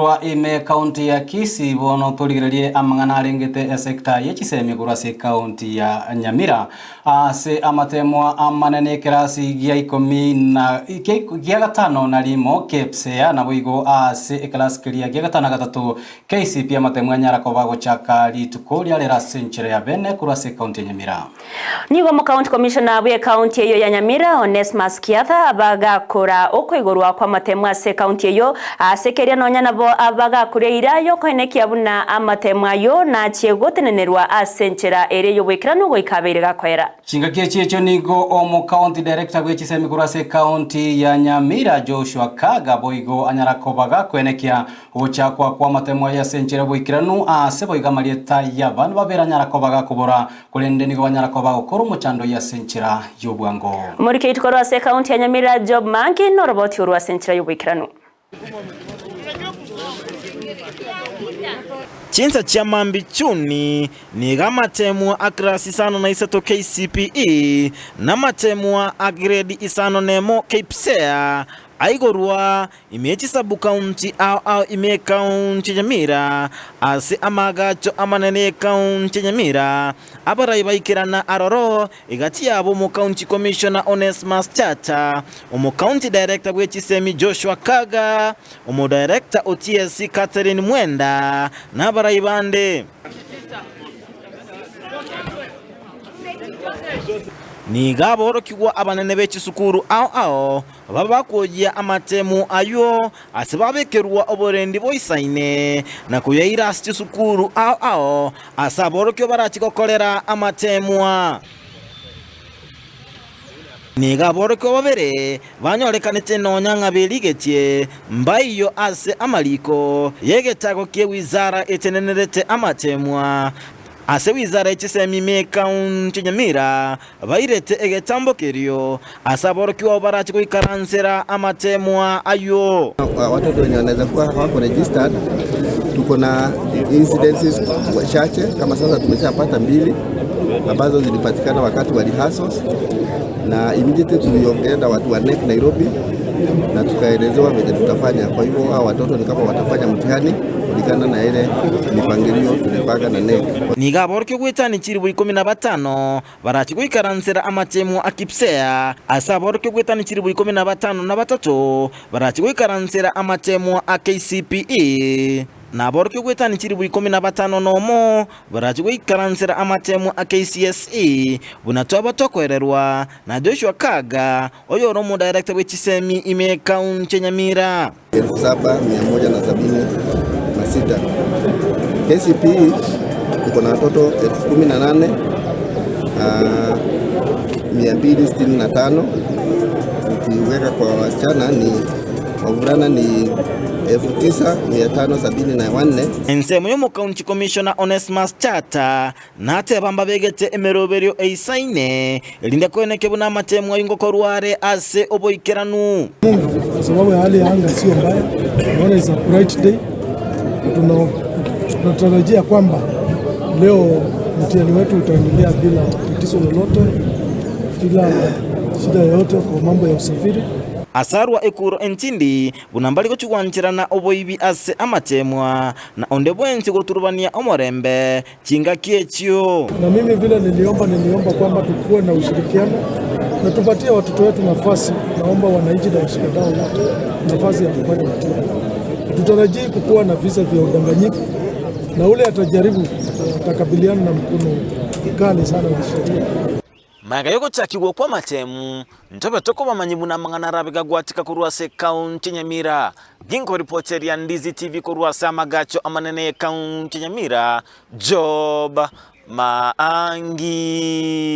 kurwa ime county ya Kisii bono tuligirerie amangana arengete sekta ya Kisemi kurwa se county ya Nyamira se amatemwa amanene kirasi gya 10 na gya gatano na limo KCPE na boigo se class kiria gya gatano gatatu KCPE amatemwa nyarako chaka litukoria lera senchire ya bene kurwa se county ya Nyamira nigo mu county commissioner bwe county yo ya Nyamira Onesmus Kiatha abagakora okwigorwa kwa matemwa se county yo asekeria nonya nabo abagakureira yo kwenekia buna amatemwa yo na chiegotenenerwa asenchera ere yo bwikirano goikabere gakwera chingakie checho nigo omu county director gwe Kisemi kurwa se county ya Nyamira Joshua Kaga boigo anyarakobaga kwenekia ubuchakwa kwa matemwa ya senchera bwikirano ase boiga marieta y'abantu babera nyarakobaga kubora kulende nigo banyarakobaga ukora umuchando ya senchera y'obwango muri kitkorwa se county ya Nyamira Job Mangi no robot yorwa senchera y'obwikirano Chinsa cha mambichuni ni gamatemu akrasi isano na isato KCPE na matemu a grade isano nemo KCPE aigorwa imechi sabu county au ime county Nyamira ase amagacho amanene county Nyamira abarai baikirana aroro igati yabo mu county commissioner Onesmus Kiatha mu county director bwe Kisemi Joshua Kaga mu director OTSC Catherine Mwenda na barai bande ni gaboro kiwa abanene bechi sukuru au baba kujia amatemu ayo asibabekerwa oborendi boisaine na kuyaira asti sukuru au asaboro kyo barachikokolera amatemwa ni gaboro kyo babere banyorekanete nonyanga beligetie mbaiyo ase amaliko yegetago kie wizara etenenerete amatemwa ase wizara Kisemi me county Nyamira bairete egetambo kerio asaboro kiwa barachi kuikaransera amatemwa ayo watoto wenye wanaweza kuwa hawako registered. Tuko na incidences chache kama sasa tumeshapata 2 ambazo zilipatikana wakati wa rehearsals na immediately tuliongea watu wa NEC Nairobi na tukaelezewa vile tutafanya. Kwa hivyo hao watoto ni kama watafanya mtihani kulingana na ile mipangilio tulipanga na NEC. Ni gaboro kyo gwetani chiri buri 15 barachi kuikaransera amatemu akipsea asaboro kyo gwetani chiri buri 15 na batatu barachi kuikaransera amatemu KCPE na boro kyo gwetani chiri buri 15 nomo barachi kuikaransera amatemu KCSE bunatoa batokwererwa na Joshua Kaga oyoro mu director we Kisemi ime county Nyamira 7176 KCPE tuko na watoto 18265 ukiweka kwa wasichana ni wavulana ni 9574 ensemo yo mu county commissioner Onesmus Kiatha nate bamba begete emeroberio eisaine elinde kweneke buna matemu ayingokorware ase oboikeranu kwa sababu hali ya anga sio mbaya. Naona is a bright day. Tunatarajia kwamba leo mtihani wetu utaendelea bila tatizo lolote, bila shida yoyote kwa mambo ya usafiri. Asarwa ekuro entindi bunambali ko chugwanchirana oboibi ase amatemwa na onde bwenzi goturubania omorembe chinga kiechio. Na mimi vile niliomba kwamba tukue na ushirikiano na tupatie watoto wetu nafasi. Naomba wananchi na washikadau wote nafasi ya kufanya mtihani. Tutarajii kukuwa na visa vya udanganyifu na ule atajaribu atakabiliana na mkono kali sana wa sheria. Magayoko chakigwo kwa matemu ntobe toko bamanyibu na mangana rabiga gwatika kurwa se county Nyamira ginko reporter ya Ndizi TV kurwa se amagacho amanene county Nyamira Job Maangi.